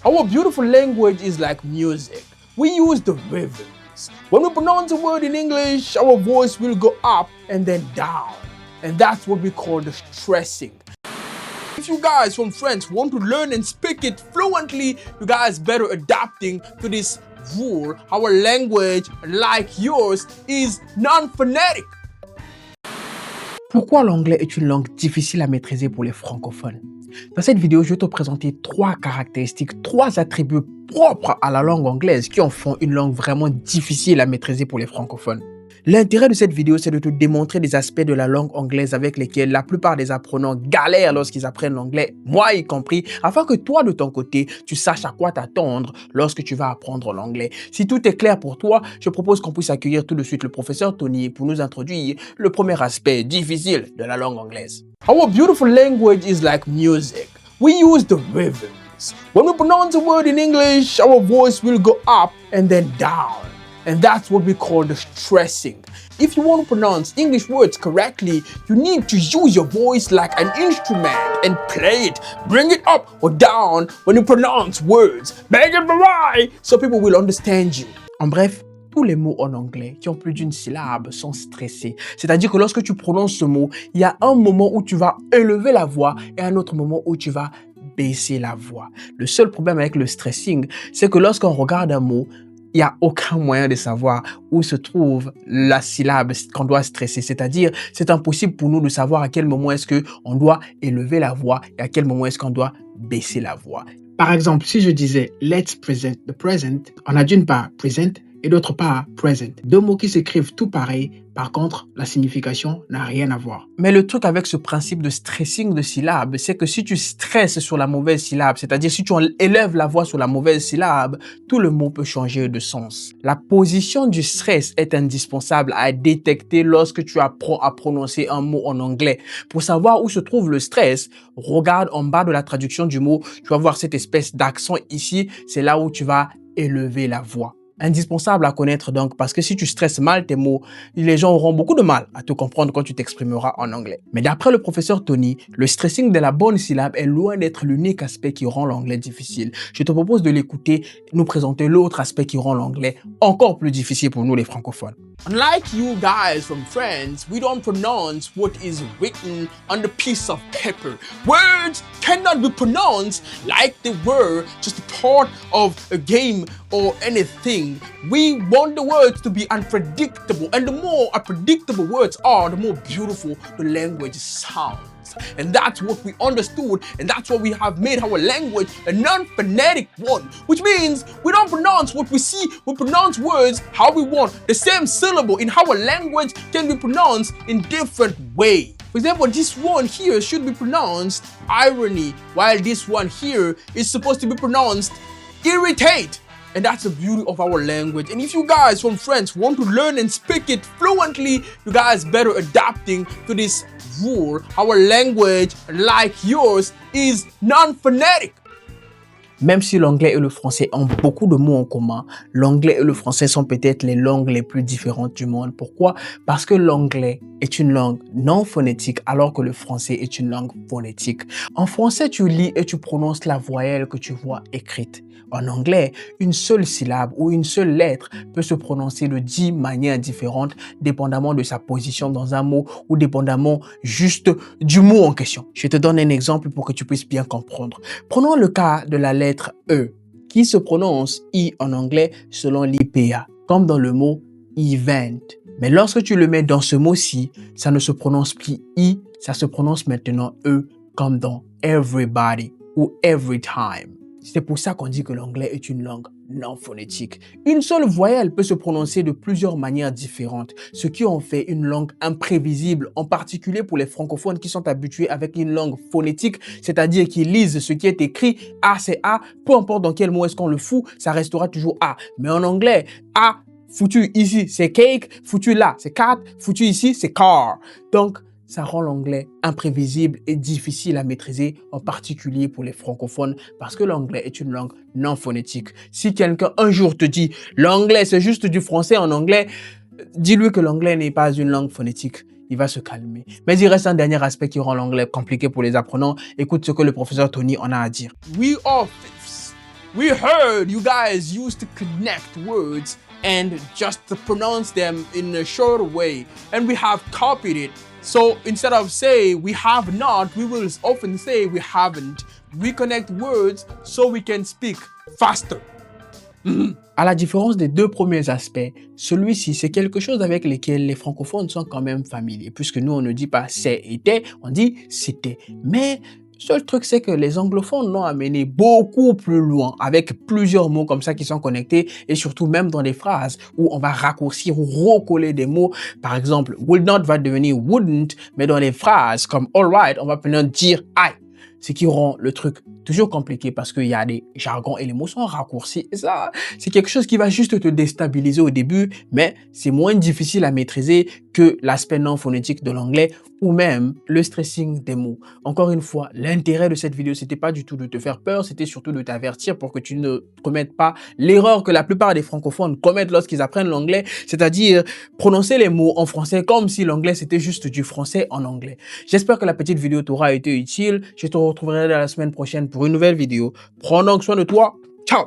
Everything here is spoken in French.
Our beautiful language is like music. We use the rhythms. When we pronounce a word in English, our voice will go up and then down. And that's what we call the stressing. If you guys from France want to learn and speak it fluently, you guys better adapting to this rule. Our language, like yours, is non-phonetic. Pourquoi l'anglais est une langue difficile à maîtriser pour les francophones? Dans cette vidéo, je vais te présenter 3 caractéristiques, 3 attributs propres à la langue anglaise qui en font une langue vraiment difficile à maîtriser pour les francophones. L'intérêt de cette vidéo, c'est de te démontrer des aspects de la langue anglaise avec lesquels la plupart des apprenants galèrent lorsqu'ils apprennent l'anglais, moi y compris, afin que toi, de ton côté, tu saches à quoi t'attendre lorsque tu vas apprendre l'anglais. Si tout est clair pour toi, je propose qu'on puisse accueillir tout de suite le professeur Tony pour nous introduire le premier aspect difficile de la langue anglaise. Our beautiful language is like music. We use the rhythms. When we pronounce a word in English, our voice will go up and then down. And that's what we call the stressing. If you want to pronounce English words correctly, you need to use your voice like an instrument and play it. Bring it up or down when you pronounce words. Make it right so people will understand you. En bref, tous les mots en anglais qui ont plus d'une syllabe sont stressés. C'est-à-dire que lorsque tu prononces ce mot, il y a un moment où tu vas élever la voix et un autre moment où tu vas baisser la voix. Le seul problème avec le stressing, c'est que lorsqu'on regarde un mot, il n'y a aucun moyen de savoir où se trouve la syllabe qu'on doit stresser. C'est-à-dire, c'est impossible pour nous de savoir à quel moment est-ce qu'on doit élever la voix et à quel moment est-ce qu'on doit baisser la voix. Par exemple, si je disais « let's present the present », on a d'une part « present » et d'autre part « present ». Deux mots qui s'écrivent tout pareil, par contre, la signification n'a rien à voir. Mais le truc avec ce principe de stressing de syllabes, c'est que si tu stresses sur la mauvaise syllabe, c'est-à-dire si tu élèves la voix sur la mauvaise syllabe, tout le mot peut changer de sens. La position du stress est indispensable à détecter lorsque tu apprends à prononcer un mot en anglais. Pour savoir où se trouve le stress, regarde en bas de la traduction du mot, tu vas voir cette espèce d'accent ici, c'est là où tu vas élever la voix. Indispensable à connaître donc, parce que si tu stresses mal tes mots, les gens auront beaucoup de mal à te comprendre quand tu t'exprimeras en anglais. Mais d'après le professeur Tony, le stressing de la bonne syllabe est loin d'être l'unique aspect qui rend l'anglais difficile. Je te propose de l'écouter, nous présenter l'autre aspect qui rend l'anglais encore plus difficile pour nous les francophones. Unlike you guys from France, we don't pronounce what is written on the piece of paper. Words cannot be pronounced like they were just a part of a game or anything. We want the words to be unpredictable, and the more unpredictable words are, the more beautiful the language sounds. And that's what we understood, and that's why we have made our language a non-phonetic one, which means we don't pronounce what we see, we pronounce words how we want. The same syllable in our language can be pronounced in different ways. For example, this one here should be pronounced irony, while this one here is supposed to be pronounced irritate. And that's the beauty of our language. And if you guys from France want to learn and speak it fluently, you guys better adapting to this rule. Our language, like yours, is non-phonetic. Même si l'anglais et le français ont beaucoup de mots en commun, l'anglais et le français sont peut-être les langues les plus différentes du monde. Pourquoi? Parce que l'anglais est une langue non phonétique alors que le français est une langue phonétique. En français, tu lis et tu prononces la voyelle que tu vois écrite. En anglais, une seule syllabe ou une seule lettre peut se prononcer de 10 manières différentes, dépendamment de sa position dans un mot ou dépendamment juste du mot en question. Je te donne un exemple pour que tu puisses bien comprendre. Prenons le cas de la lettre E, qui se prononce I en anglais selon l'IPA, comme dans le mot event. Mais lorsque tu le mets dans ce mot-ci, ça ne se prononce plus I, ça se prononce maintenant E, comme dans everybody ou every time. C'est pour ça qu'on dit que l'anglais est une langue non phonétique. Une seule voyelle peut se prononcer de plusieurs manières différentes, ce qui en fait une langue imprévisible, en particulier pour les francophones qui sont habitués avec une langue phonétique, c'est-à-dire qu'ils lisent ce qui est écrit, A c'est A, peu importe dans quel mot est-ce qu'on le fout, ça restera toujours A. Mais en anglais, A foutu ici c'est cake, foutu là c'est cat, foutu ici c'est car. Donc, ça rend l'anglais imprévisible et difficile à maîtriser, en particulier pour les francophones, parce que l'anglais est une langue non phonétique. Si quelqu'un un jour te dit « l'anglais c'est juste du français en anglais », dis-lui que l'anglais n'est pas une langue phonétique. Il va se calmer. Mais il reste un dernier aspect qui rend l'anglais compliqué pour les apprenants. Écoute ce que le professeur Tony en a à dire. We are fifths. we heard you guys used to connect words and just to pronounce them in a short way, and we have copied it. So instead of say we have not, we will often say we haven't. We connect words so we can speak faster. À la différence des deux premiers aspects, celui-ci, c'est quelque chose avec lequel les francophones sont quand même familiers, puisque nous, on ne dit pas c'est était, on dit c'était. Mais seul truc, c'est que les anglophones l'ont amené beaucoup plus loin, avec plusieurs mots comme ça qui sont connectés, et surtout même dans des phrases où on va raccourcir ou recoller des mots. Par exemple, would not va devenir wouldn't, mais dans les phrases comme all right, on va maintenant dire I. Ce qui rend le truc toujours compliqué parce qu'il y a des jargons et les mots sont raccourcis. Et ça, c'est quelque chose qui va juste te déstabiliser au début, mais c'est moins difficile à maîtriser que l'aspect non phonétique de l'anglais ou même le stressing des mots. Encore une fois, l'intérêt de cette vidéo, c'était pas du tout de te faire peur, c'était surtout de t'avertir pour que tu ne commettes pas l'erreur que la plupart des francophones commettent lorsqu'ils apprennent l'anglais, c'est-à-dire prononcer les mots en français comme si l'anglais c'était juste du français en anglais. J'espère que la petite vidéo t'aura été utile. Je te retrouverai la semaine prochaine pour une nouvelle vidéo. Prends donc soin de toi. Ciao!